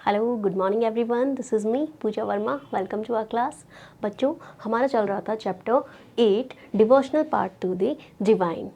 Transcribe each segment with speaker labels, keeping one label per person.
Speaker 1: Hello, good morning everyone, this is me Pooja Verma. Welcome to our class. बच्चों, हमारा चल रहा था chapter 8 devotional part to the divine.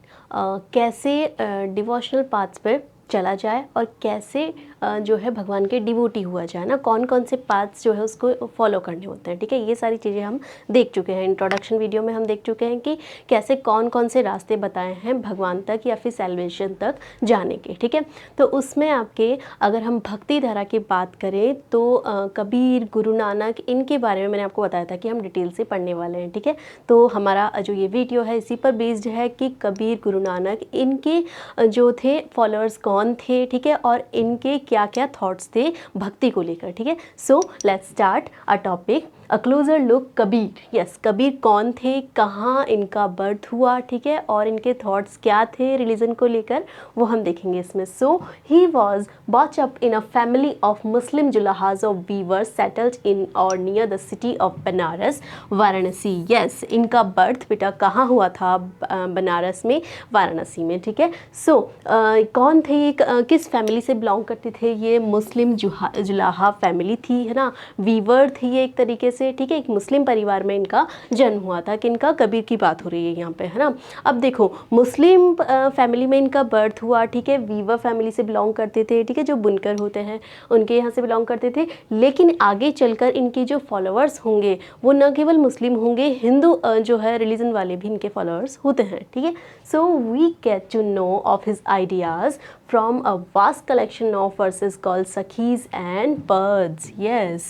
Speaker 1: कैसे डिवोशनल पाथ्स पे चला जाए और कैसे जो है भगवान के डिवोटी हुआ जाए ना, कौन कौन से पाथ्स जो है उसको फॉलो करने होते हैं। ठीक है, ये सारी चीज़ें हम देख चुके हैं। इंट्रोडक्शन वीडियो में हम देख चुके हैं कि कैसे कौन कौन से रास्ते बताए हैं भगवान तक या फिर सैल्वेशन तक जाने के। ठीक है, तो उसमें आपके अगर हम भक्ति धारा की बात करें तो कबीर, गुरु नानक, इनके बारे में मैंने आपको बताया था कि हम डिटेल से पढ़ने वाले हैं। ठीक है, तो हमारा जो ये वीडियो है इसी पर बेस्ड है कि कबीर, गुरु नानक, इनके जो थे फॉलोअर्स कौन थे। ठीक है, और इनके क्या क्या थॉट्स थे भक्ति को लेकर। ठीक है, so let's start a topic, a closure look Kabir. Yes, Kabir कौन थे, कहाँ इनका बर्थ हुआ, ठीक है, और इनके थॉट्स क्या थे रिलीजन को लेकर, वो हम देखेंगे इसमें। So he was brought up in a family of Muslim जुलाहाज of weavers settled in or near the city of Banaras, Varanasi. Yes, इनका बर्थ बेटा कहाँ हुआ था? बनारस में, वाराणसी में। ठीक है, सो कौन थे ये, किस फैमिली से बिलोंग करते थे? ये मुस्लिम जुलाहा फैमिली थी, है ना। वीवर थी ये एक तरीके से। ठीक है, एक मुस्लिम परिवार में इनका जन्म हुआ था। कि इनका कबीर की बात हो रही है यहाँ पे, है ना। अब देखो, मुस्लिम फैमिली में इनका बर्थ हुआ। ठीक है, वीवर फैमिली से बिलोंग करते थे। ठीक है, जो बुनकर होते हैं उनके यहाँ से बिलोंग करते थे। लेकिन आगे चलकर इनके जो फॉलोअर्स होंगे वो न केवल मुस्लिम होंगे, हिंदू जो है रिलीजन वाले भी इनके फॉलोअर्स होते हैं। ठीक है, so we get to know of his ideas from a vast collection of verses called Sakhis and Birds. Yes,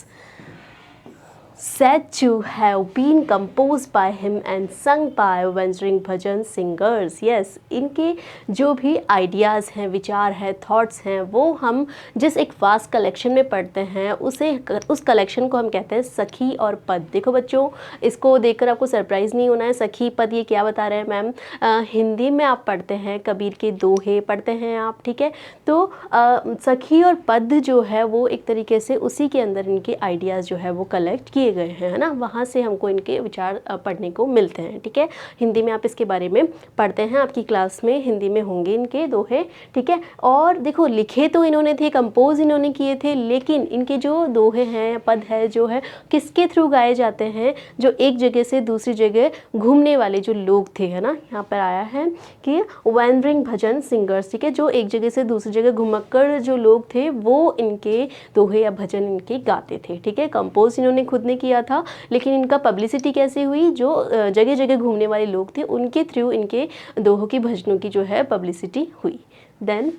Speaker 1: said to have been composed by him and sung by wandering bhajan singers. Yes, इनके जो भी ideas हैं, विचार हैं, thoughts हैं, वो हम जिस एक वास्ट कलेक्शन में पढ़ते हैं उस कलेक्शन को हम कहते हैं सखी और पद। देखो बच्चों, इसको देखकर आपको सरप्राइज़ नहीं होना है। सखी पद ये क्या बता रहे हैं मैम? हिंदी में आप पढ़ते हैं कबीर के दोहे पढ़ते हैं आप। ठीक है, तो सखी और पद जो है वो एक तरीके से उसी के अंदर इनके आइडियाज़ जो है वो कलेक्ट किए गए हैं, है ना। वहाँ से हमको इनके विचार पढ़ने को मिलते हैं। ठीक है, हिंदी में आप इसके बारे में पढ़ते हैं, आपकी क्लास में हिंदी में होंगे इनके दोहे। ठीक है, और देखो लिखे तो इन्होंने थे, कंपोज इन्होंने किए थे, लेकिन इनके जो दोहे हैं, पद है जो है, किसके थ्रू गाए जाते हैं? जो एक जगह से दूसरी जगह घूमने वाले जो लोग थे, है ना। यहाँ पर आया है कि वैंडरिंग भजन सिंगर्स। ठीक है, जो एक जगह से दूसरी जगह घुमक्कड़ जो लोग थे वो इनके दोहे या भजन इनके गाते थे। ठीक है, कंपोज इन्होंने खुद ने किया था, लेकिन इनका पब्लिसिटी कैसे हुई? जो जगह जगह घूमने वाले लोग थे उनके थ्रू इनके दोहों की, भजनों की जो है पब्लिसिटी हुई। देन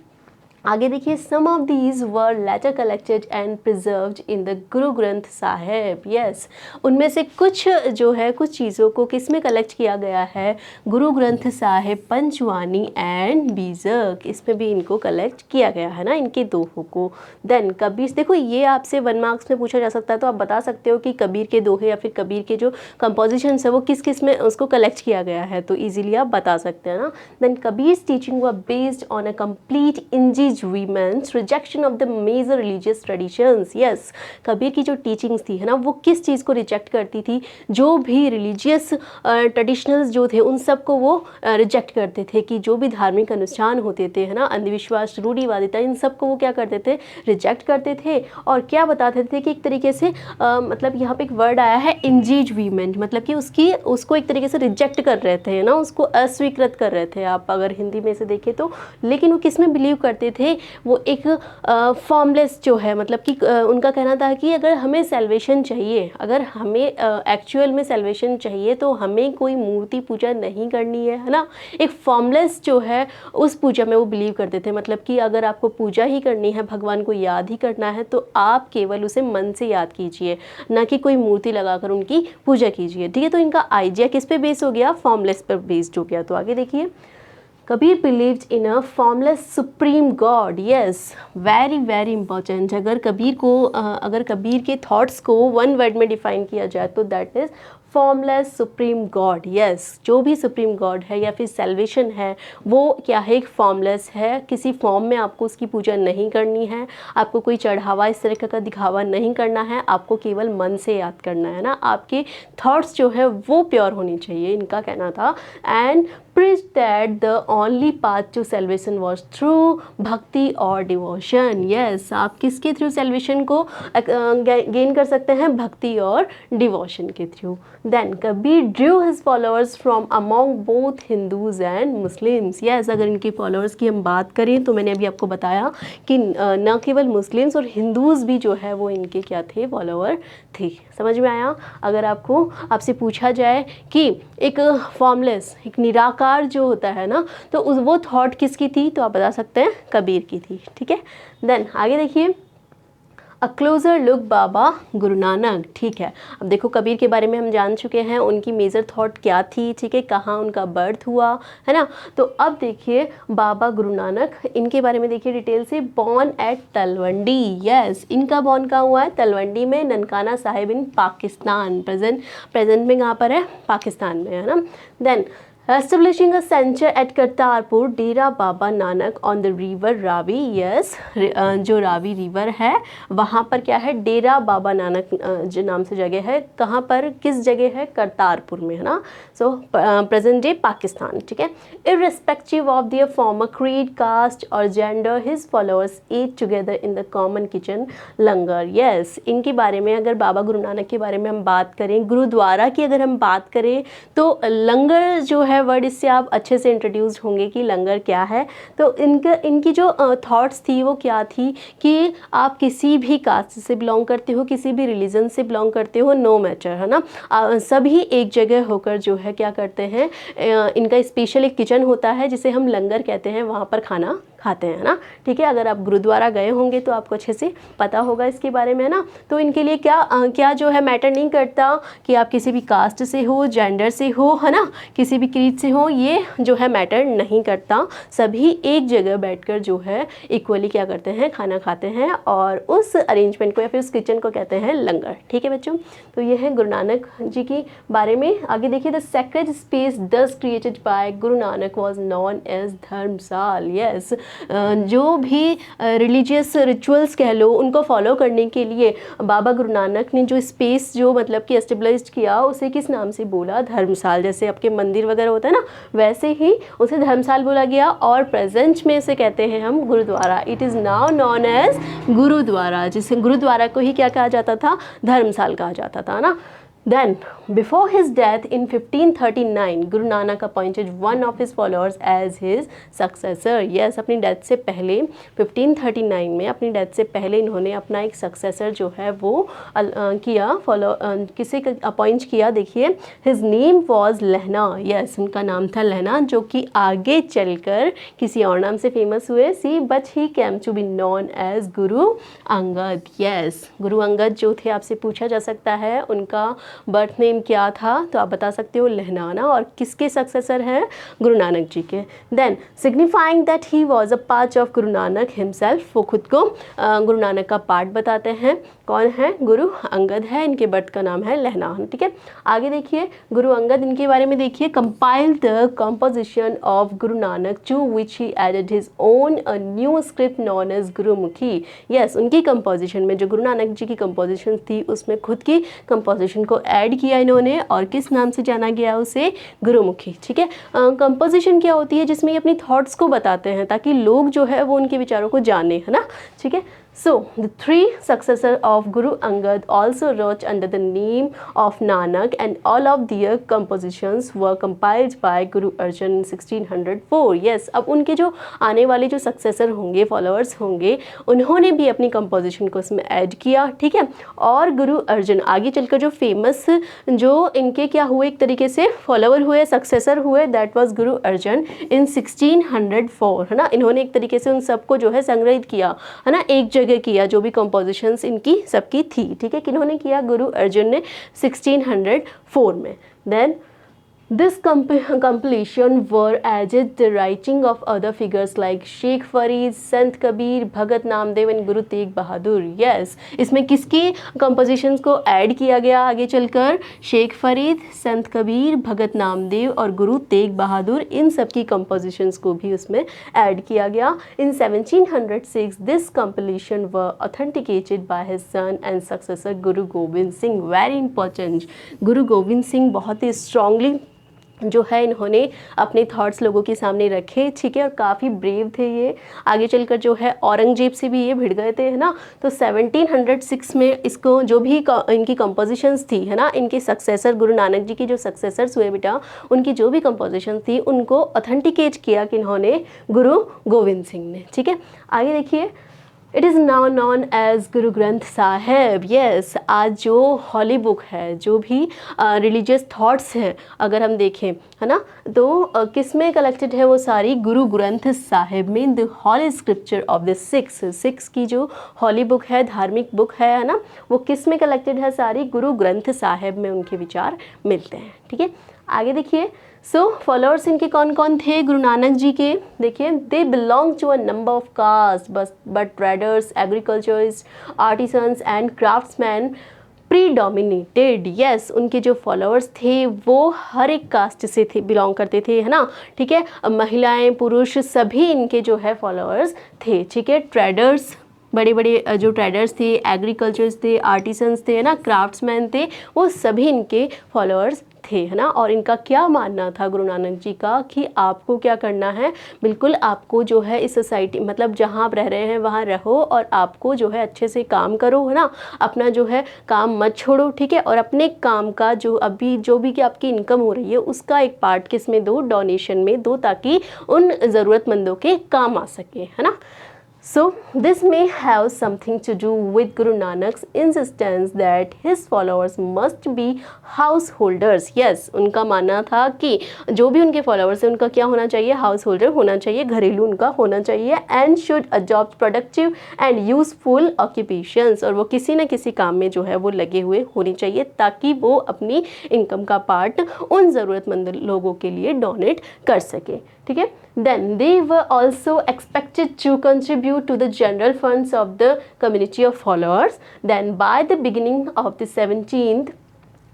Speaker 1: आगे देखिए, some of these were later collected and preserved in the Guru Granth Sahib. Yes, उनमें से कुछ जो है, कुछ चीज़ों को किस में कलेक्ट किया गया है? गुरु ग्रंथ साहिब, पंचवानी एंड बीजक, इसमें भी इनको कलेक्ट किया गया है ना, इनके दोहों को। देन कबीर, देखो ये आपसे 1 मार्क्स में पूछा जा सकता है, तो आप बता सकते हो कि कबीर के दोहे या फिर कबीर के जो कंपोजिशंस है वो किस किस में उसको कलेक्ट किया गया है, तो ईजिली आप बता सकते हैं ना। Then Kabir's teaching were based on a complete women's rejection of the major religious traditions. Yes, Kabir की जो टीचिंग्स थी, है ना, वो किस चीज़ को रिजेक्ट करती थी? जो भी रिलीजियस ट्रेडिशनल्स जो थे उन सब को वो रिजेक्ट करते थे। कि जो भी धार्मिक अनुष्ठान होते थे, है ना, अंधविश्वास, रूढ़िवादिता, इन सब को वो क्या करते थे? रिजेक्ट करते थे। और क्या बताते थे कि एक तरीके से मतलब यहाँ पे एक वर्ड आया है इंजीजमेंट, मतलब कि उसको एक तरीके से रिजेक्ट कर रहे थे, है ना, उसको अस्वीकृत कर रहे थे आप अगर हिंदी में से देखें तो। लेकिन वो किस में बिलीव करते थे? वो एक फॉर्मलेस जो है, मतलब कि उनका कहना था कि अगर हमें सैल्वेशन चाहिए, अगर हमें एक्चुअल में सैल्वेशन चाहिए तो हमें कोई मूर्ति पूजा नहीं करनी है ना। एक फॉर्मलेस जो है उस पूजा में वो बिलीव करते थे। मतलब कि अगर आपको पूजा ही करनी है, भगवान को याद ही करना है, तो आप केवल उसे मन से याद कीजिए, ना कि कोई मूर्ति लगाकर उनकी पूजा कीजिए। ठीक है, तो इनका आइडिया किस पे बेस्ड हो गया? फॉर्मलेस पर बेस्ड हो गया। तो आगे देखिए, Kabir believed in a formless supreme God. Yes, very very important. अगर कबीर के थॉट्स को 1 वर्ड में डिफाइन किया जाए तो that is formless supreme God. Yes, जो भी सुप्रीम गॉड है या फिर सेल्वेशन है वो क्या है? एक फॉर्मलेस है। किसी फॉर्म में आपको उसकी पूजा नहीं करनी है, आपको कोई चढ़ावा इस तरह का दिखावा नहीं करना है, आपको केवल मन से याद करना है ना। आपके थॉट्स जो है वो प्योर होने चाहिए, इनका कहना था। And preached that the only path to salvation was through भक्ति और डिवोशन. यस, आप किसके थ्रू सेल्वेशन को गेन कर सकते हैं? भक्ति और डिवोशन के through. Then Kabir drew his followers from among both Hindus and Muslims. Yes, अगर इनके फॉलोअर्स की हम बात करें तो मैंने अभी आपको बताया कि न केवल मुस्लिम्स और हिंदूज़ भी जो है वो इनके क्या थे? फॉलोअर थे. समझ में आया? अगर आपसे पूछा जाए कि एक फॉर्मलेस, एक निराकार जो होता है ना, तो वो थॉट किसकी थी? तो आप बता सकते हैं कबीर की थी. ठीक है. देन आगे देखिए, अ क्लोजर लुक बाबा गुरु नानक. ठीक है, अब देखो कबीर के बारे में हम जान चुके हैं, उनकी मेजर थॉट क्या थी. ठीक है, कहाँ उनका बर्थ हुआ है ना. तो अब देखिए बाबा गुरु नानक, इनके बारे में देखिए डिटेल से. Born at Talwandi. यस, इनका बॉर्न कहाँ हुआ है? तलवंडी में, ननकाना साहिब इन पाकिस्तान. प्रेजेंट में कहाँ पर है? पाकिस्तान में, है ना. Then establishing a center at Kartarpur, Dera Baba Nanak on the river Ravi. Yes, जो रावी रिवर है वहाँ पर क्या है? डेरा बाबा नानक जो नाम से जगह है. कहाँ पर, किस जगह है? करतारपुर में, है ना. So present day Pakistan. ठीक है. Irrespective of their former creed, caste और gender, his followers eat together in the common kitchen langar. Yes, इनके बारे में अगर बाबा गुरु नानक के बारे में हम बात करें, गुरुद्वारा की अगर हम बात करें, तो लंगर जो है वर्ड, इससे आप अच्छे से इंट्रोड्यूस होंगे कि लंगर क्या है. तो इनकी जो थॉट्स थी वो क्या थी कि आप किसी भी कास्ट से बिलोंग करते हो, किसी भी रिलीजन से बिलोंग करते हो, नो मैटर, है ना. सभी एक जगह होकर जो है क्या करते हैं, इनका स्पेशल एक किचन होता है जिसे हम लंगर कहते हैं, वहाँ पर खाना खाते हैं ना. ठीक है, अगर आप गुरुद्वारा गए होंगे तो आपको अच्छे से पता होगा इसके बारे में, है ना. तो इनके लिए क्या जो है मैटर नहीं करता कि आप किसी भी कास्ट से हो, जेंडर से हो, है ना, किसी भी क्रीड से हो, ये जो है मैटर नहीं करता. सभी एक जगह बैठकर जो है इक्वली क्या करते हैं? खाना खाते हैं, और उस अरेंजमेंट को या फिर उस किचन को कहते हैं लंगर. ठीक है बच्चों, तो ये है गुरु नानक जी की बारे में. आगे देखिए, the sacred space thus created by Guru Nanak was known as Dharmsal. Yes, जो भी रिलीजियस रिचुअल्स कह लो, उनको फॉलो करने के लिए बाबा गुरु नानक ने जो स्पेस जो मतलब कि एस्टेब्लिश किया, उसे किस नाम से बोला? धर्मशाल. जैसे आपके मंदिर वगैरह होता है ना, वैसे ही उसे धर्मशाल बोला गया, और प्रेजेंट में इसे कहते हैं हम gurdwara. It is now known as gurdwara, जिसे गुरुद्वारा को ही क्या कहा जाता था? धर्मशाल कहा जाता था ना. Then, before his death in 1539, Guru Nanak appointed one of his followers as his successor. Yes, अपनी डेथ से पहले 1539 में, अपनी डेथ से पहले इन्होंने अपना एक सक्सेसर जो है वो किसे अपॉइंट किया. देखिए, his name was लहना. Yes, उनका नाम था लहना, जो कि आगे चलकर किसी और नाम से फेमस हुए. See, but he came to be known as Guru Angad. Yes, Guru Angad जो थे, आपसे पूछा जा सकता है उनका बर्थ नेम क्या था, तो आप बता सकते हो लहनाना, और किसके सक्सेसर हैं? गुरु नानक जी के. Then signifying that he was a part of Guru Nanak himself, वो खुद को गुरु नानक का पार्ट बताते हैं. कौन है? गुरु अंगद है, इनके बर्थ का नाम है लहना. ठीक है, आगे देखिए गुरु अंगद, इनके बारे में देखिए. Compile the composition of Guru Nanak, to which he added his own a new script known as Gurmukhi. Yes, उनकी कंपोजिशन में, जो गुरु नानक जी की कंपोजिशन थी, उसमें खुद की कंपोजिशन को ऐड किया इन्होंने, और किस नाम से जाना गया? उसे गुरुमुखी. ठीक है, कंपोजिशन क्या होती है? जिसमें ये अपनी थॉट्स को बताते हैं, ताकि लोग जो है वो उनके विचारों को जाने, है ना. ठीक है. So, the three successors of Guru Angad also wrote under the name of Nanak, and all of their compositions were compiled by Guru Arjan in 1604. Yes, अब उनके जो आने वाले जो सक्सेसर होंगे, फॉलोअर्स होंगे, उन्होंने भी अपनी कंपोजिशन को इसमें ऐड किया. ठीक है, और गुरु अर्जन आगे चलकर जो फेमस, जो इनके क्या हुए, एक तरीके से फॉलोअर हुए, सक्सेसर हुए, दैट वाज गुरु अर्जन इन 1604, है ना. इन्होंने एक तरीके से उन सबको जो है संग्रहित किया, है ना, एक जगह किया, जो भी कंपोजिशंस इनकी सबकी थी. ठीक है, किन्होंने किया? गुरु अर्जुन ने 1604 में. Then This compilation were added the writing of other figures like Sheikh Farid, Sant Kabir, Bhagat Namdev and Guru Tegh Bahadur. Yes, इसमें किसकी compositions को ऐड किया गया आगे चलकर? शेख फरीद, संत कबीर, भगत नामदेव और गुरु तेग बहादुर, इन सब की compositions को भी उसमें ऐड किया गया. In 1706 this compilation were authenticated by his son and successor Guru Gobind Singh. Very important. गुरु गोविंद सिंह बहुत ही strongly जो है इन्होंने अपने थॉट्स लोगों के सामने रखे, ठीक है, और काफ़ी ब्रेव थे ये। आगे चलकर जो है औरंगजेब से भी ये भिड़ गए थे, है ना। तो 1706 में इसको जो भी इनकी कंपोजिशंस थी, है ना, इनके सक्सेसर गुरु नानक जी की जो सक्सेसर्स हुए बेटा, उनकी जो भी कंपोजिशन थी उनको ऑथेंटिकेट किया कि इन्होंने गुरु गोविंद सिंह ने, ठीक है। आगे देखिए, it is now known as Guru Granth Saheb. Yes, आज जो हॉली बुक है, जो भी रिलीजियस थॉट्स हैं अगर हम देखें, है ना, तो किस में कलेक्टेड है वो सारी? गुरु ग्रंथ साहिब में, the holy scripture of the Sikhs की जो हॉली बुक है, धार्मिक बुक है ना, वो किस में कलेक्टेड है? सारी गुरु ग्रंथ साहिब में उनके विचार मिलते हैं, ठीक है। आगे देखिए, सो फॉलोअर्स इनके कौन कौन थे गुरु नानक जी के? देखिए, they belong to a number of caste, but traders, agriculturist, artisans and craftsman predominated. Yes, उनके जो फॉलोअर्स थे वो हर एक कास्ट से थे, बिलोंग करते थे, है ना, ठीक है। महिलाएं, पुरुष, सभी इनके जो है फॉलोअर्स थे, ठीक है। ट्रेडर्स, बड़े बड़े जो ट्रेडर्स थे, एग्रीकल्चर्स थे, आर्टिसंस थे, है ना, क्राफ्ट्समैन थे, वो सभी इनके फॉलोअर्स थे, है ना। और इनका क्या मानना था गुरु नानक जी का कि आपको क्या करना है? बिल्कुल आपको जो है इस सोसाइटी, मतलब जहाँ आप रह रहे हैं वहाँ रहो और आपको जो है अच्छे से काम करो, है ना, अपना जो है काम मत छोड़ो, ठीक है। और अपने काम का जो भी कि आपकी इनकम हो रही है उसका एक पार्ट किस में दो? डोनेशन में दो, ताकि उन ज़रूरतमंदों के काम आ सके, है ना। So this may have something to do with Guru Nanak's insistence that his followers must be householders. Yes, उनका मानना था कि जो भी उनके followers हैं उनका क्या होना चाहिए? householder होना चाहिए, घरेलू उनका होना चाहिए, and should adopt productive and useful occupations, और वो किसी न किसी काम में जो है वो लगे हुए होने चाहिए ताकि वो अपनी इनकम का पार्ट उन ज़रूरतमंद लोगों के लिए डोनेट कर सके, ठीक है। Then they were also expected to contribute to the general funds of the community of followers. Then by the beginning of the 17th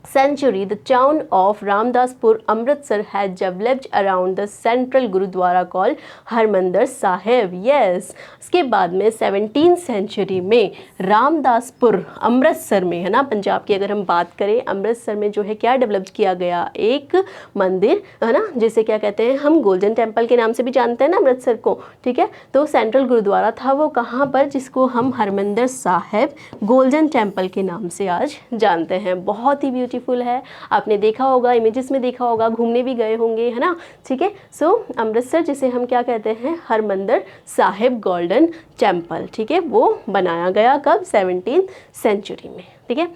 Speaker 1: century, the town of Ramdaspur, Amritsar had developed around the central Gurudwara called Harmandir Sahib. Yes, उसके बाद में 17th century में रामदासपुर, अमृतसर में, है ना, पंजाब की अगर हम बात करें, अमृतसर में जो है क्या डेवलप किया गया? एक मंदिर, है ना, जिसे क्या कहते हैं हम? गोल्डन टेम्पल के नाम से भी जानते हैं ना अमृतसर को, ठीक है। तो सेंट्रल गुरुद्वारा था वो कहाँ पर? जिसको हम हरमंदिर साहिब गोल्डन टेम्पल के नाम से आज जानते हैं। बहुत ही ब्यूटीफुल है, आपने देखा होगा, इमेजेस में देखा होगा, घूमने भी गए होंगे, है ना, ठीक है। सो अमृतसर जिसे हम क्या कहते हैं? हरमंदिर साहिब गोल्डन टेम्पल, ठीक है, वो बनाया गया कब? 17th सेंचुरी में, ठीक है।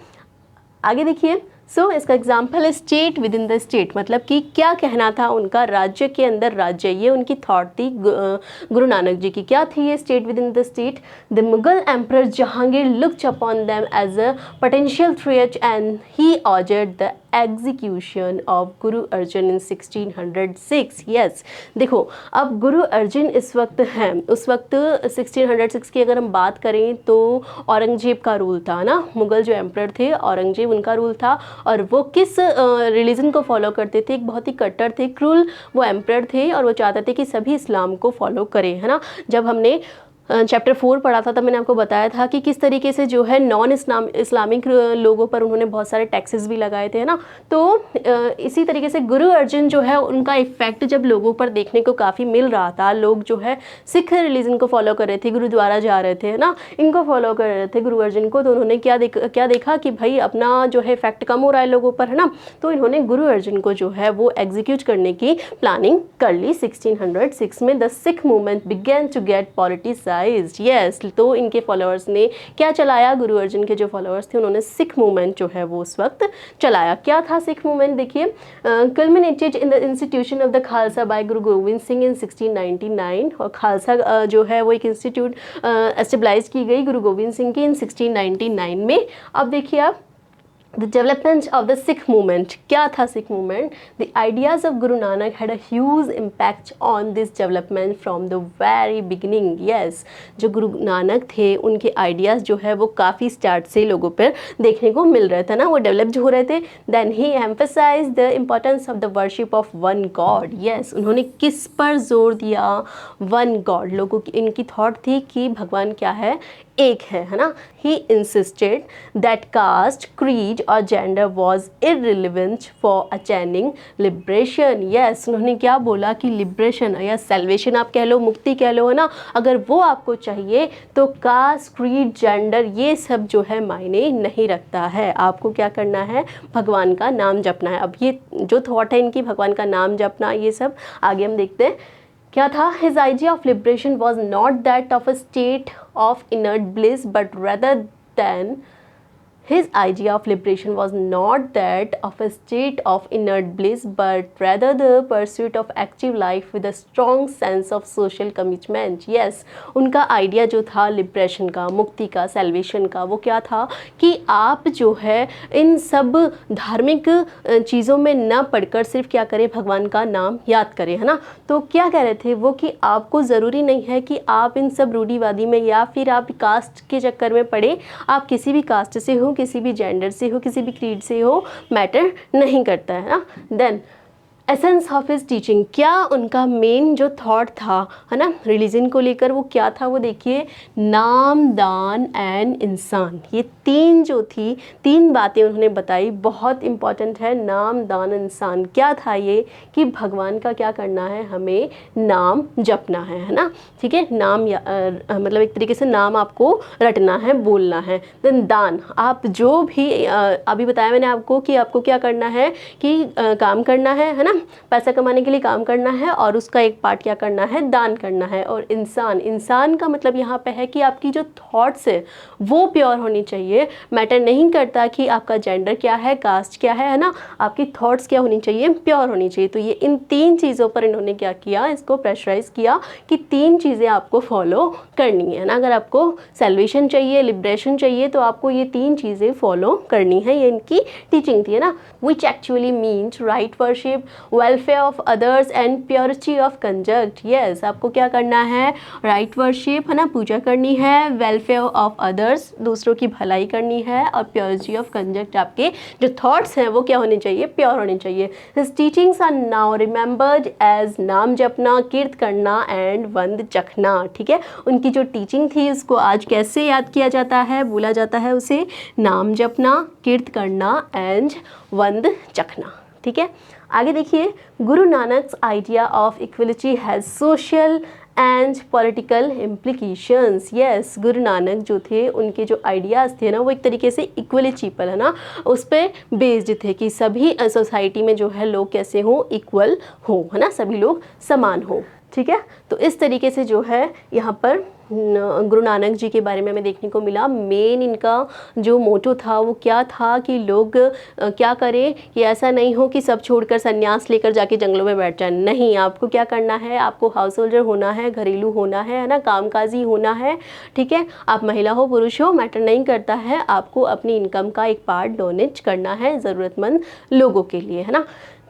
Speaker 1: आगे देखिए, सो इसका एग्जाम्पल है state within the state, मतलब कि क्या कहना था उनका? राज्य के अंदर राज्य, ये उनकी थॉट थी गुरु नानक जी की। क्या थी ये state within the state? The Mughal emperor Jahangir looked upon them as a potential threat and he ordered the execution of Guru Arjun in 1606। Yes, देखो अब गुरु अर्जुन इस वक्त हैं, उस वक्त 1606 की अगर हम बात करें तो औरंगजेब का रूल था ना, मुगल जो एम्परर थे औरंगजेब, उनका रूल था। और वो किस रिलीजन को फॉलो करते थे? एक बहुत ही कट्टर थे, क्रूल वो एम्परर थे, और वो चाहते थे कि सभी इस्लाम को फॉलो करें, है ना। जब हमने चैप्टर 4 पढ़ा था तब मैंने आपको बताया था कि किस तरीके से जो है नॉन इस्लामिक लोगों पर उन्होंने बहुत सारे टैक्सेस भी लगाए थे, है ना। तो इसी तरीके से गुरु अर्जुन जो है उनका इफेक्ट जब लोगों पर देखने को काफ़ी मिल रहा था, लोग जो है सिख रिलीजन को फॉलो कर रहे थे, गुरुद्वारा जा रहे थे, है ना, इनको फॉलो कर रहे थे गुरु अर्जुन को, तो उन्होंने क्या देखा कि भाई अपना जो है इफेक्ट कम हो रहा है लोगों पर, है ना। तो इन्होंने गुरु अर्जुन को जो है वो एग्जीक्यूट करने की प्लानिंग कर ली 1606 में। The Sikh movement began to get politicised. Yes, तो इनके फॉलोअर्स ने क्या चलाया? गुरु अर्जुन के जो फॉलोअर्स थे उन्होंने सिख मूवमेंट जो है वो उस वक्त चलाया। क्या था सिख मूवमेंट? देखिए, culminated in the institution of the Khalsa by Guru Gobind Singh इन 1699। और खालसा जो है वो एक इंस्टीट्यूट एस्टेब्लाइज की गई गुरु गोविंद सिंह की इन 1699 में। अब देखिए आप, The development of the Sikh movement. क्या था Sikh movement? The ideas of Guru Nanak had a huge impact on this development from the very beginning. Yes, जो गुरु नानक थे उनके आइडियाज़ जो है वो काफ़ी स्टार्ट से लोगों पर देखने को मिल रहा था ना, वो डेवलप जो हो रहे थे। Then he emphasized the importance of the worship of one God. Yes, उन्होंने किस पर जोर दिया? One God. लोगों की इनकी थॉट थी कि भगवान क्या है? एक है ना। He insisted that caste, creed creed or gender was irrelevant for attaining liberation. Yes, उन्होंने क्या बोला कि liberation या salvation आप कह लो, मुक्ति कह लो, है ना, अगर वो आपको चाहिए तो कास्ट, क्रीड, जेंडर ये सब जो है मायने नहीं रखता है। आपको क्या करना है, भगवान का नाम जपना है। अब ये जो थॉट है इनकी, भगवान का नाम जपना, ये सब आगे हम देखते हैं क्या था। His idea of liberation was not that of a state of inert bliss but rather than His idea of liberation was not that of a state of inert bliss, but rather the pursuit of active life with a strong sense of social commitment. Yes, उनका idea जो था liberation का, मुक्ति का, salvation का, वो क्या था कि आप जो है इन सब धार्मिक चीज़ों में न पढ़कर सिर्फ क्या करें, भगवान का नाम याद करें, है ना। तो क्या कह रहे थे वो कि आपको ज़रूरी नहीं है कि आप इन सब रूढ़िवादी में या फिर आप कास्ट के चक्कर में पड़े। आप किसी भी कास्ट से हो, किसी भी जेंडर से हो, किसी भी क्रीड से हो, मैटर नहीं करता है ना। Then essence of his teaching, क्या उनका मेन जो थॉट था, है ना, रिलीजन को लेकर, वो क्या था, वो देखिए, नाम, दान एंड इंसान। ये तीन जो थी, तीन बातें उन्होंने बताई, बहुत इंपॉर्टेंट है। नाम, दान, इंसान क्या था ये कि भगवान का क्या करना है, हमें नाम जपना है ना, ठीक है। नाम मतलब एक तरीके से नाम आपको रटना है, बोलना है। देन दान, आप जो भी अभी बताया मैंने आपको कि आपको क्या करना है कि काम करना है ना, पैसा कमाने के लिए काम करना है और उसका एक पार्ट क्या करना है, दान करना है। और इंसान, इंसान का मतलब यहाँ पे है कि आपकी जो थॉट्स है वो प्योर होनी चाहिए। मैटर नहीं करता कि आपका जेंडर क्या है, कास्ट क्या है ना, आपकी थॉट्स क्या होनी चाहिए, प्योर होनी चाहिए। तो ये इन तीन चीज़ों पर इन्होंने क्या किया, इसको प्रेशराइज किया कि तीन चीज़ें आपको फॉलो करनी है ना। अगर आपको सेल्वेशन चाहिए, लिबरेशन चाहिए, तो आपको ये तीन चीज़ें फॉलो करनी है। ये इनकी टीचिंग थी, है ना। Which actually means right worship, welfare of others and purity of conduct. Yes, आपको क्या करना है, राइट वर्शिप, है ना, पूजा करनी है, वेलफेयर ऑफ अदर्स, दूसरों की भलाई करनी है, और प्योरिटी ऑफ कंडक्ट, आपके जो थॉट्स हैं वो क्या होने चाहिए, प्योर होने चाहिए। His teachings are now remembered as naam japna, कीर्त करना एंड वंद चखना। ठीक है, उनकी जो टीचिंग थी उसको आज कैसे याद किया जाता है, बोला जाता है उसे नाम जपना, कीर्त करना एंड वंद चखना। ठीक है, आगे देखिए, Guru Nanak's idea of equality has social and political implications. Yes, Guru Nanak जो थे, उनके जो आइडियाज़ थे ना, वो एक तरीके से इक्वलिटी पर, है ना, उस पर बेस्ड थे कि सभी सोसाइटी में जो है लोग कैसे हों, इक्वल हो, है ना, सभी लोग समान हो। ठीक है, तो इस तरीके से जो है यहाँ पर गुरु नानक जी के बारे में हमें देखने को मिला। मेन इनका जो मोटो था वो क्या था कि लोग क्या करें कि ऐसा नहीं हो कि सब छोड़कर संन्यास लेकर जाके जंगलों में बैठ जाए। नहीं, आपको क्या करना है, आपको हाउस होल्डर होना है, घरेलू होना है ना, कामकाजी होना है। ठीक है, आप महिला हो पुरुष हो मैटर नहीं करता है, आपको अपनी इनकम का एक पार्ट डोनेट करना है ज़रूरतमंद लोगों के लिए, है ना।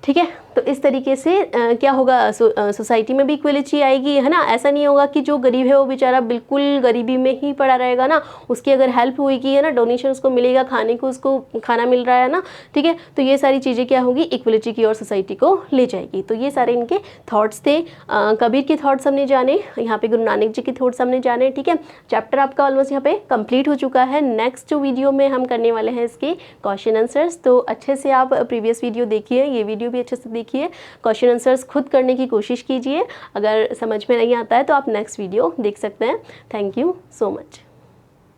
Speaker 1: ठीक है, तो इस तरीके से क्या होगा, सोसाइटी में भी इक्वलिटी आएगी, है ना। ऐसा नहीं होगा कि जो गरीब है वो बेचारा बिल्कुल गरीबी में ही पड़ा रहेगा ना, उसकी अगर हेल्प होगी, है ना, डोनेशन उसको मिलेगा, खाने को उसको खाना मिल रहा है ना। ठीक है, तो ये सारी चीज़ें क्या होगी, इक्वलिटी की ओर सोसाइटी को ले जाएगी। तो ये सारे इनके थॉट्स थे। कबीर के थॉट्स हमने जाने, यहाँ पे गुरु नानक जी के थॉट्स हमने जाने। ठीक है, चैप्टर आपका ऑलमोस्ट यहाँ पे कंप्लीट हो चुका है। नेक्स्ट वीडियो में हम करने वाले हैं इसके क्वेश्चन आंसर्स। तो अच्छे से आप प्रीवियस वीडियो देखिए, ये वीडियो भी अच्छे से देखिए, क्वेश्चन आंसर्स खुद करने की कोशिश कीजिए। अगर समझ में नहीं आता है तो आप नेक्स्ट वीडियो देख सकते हैं। Thank you so much.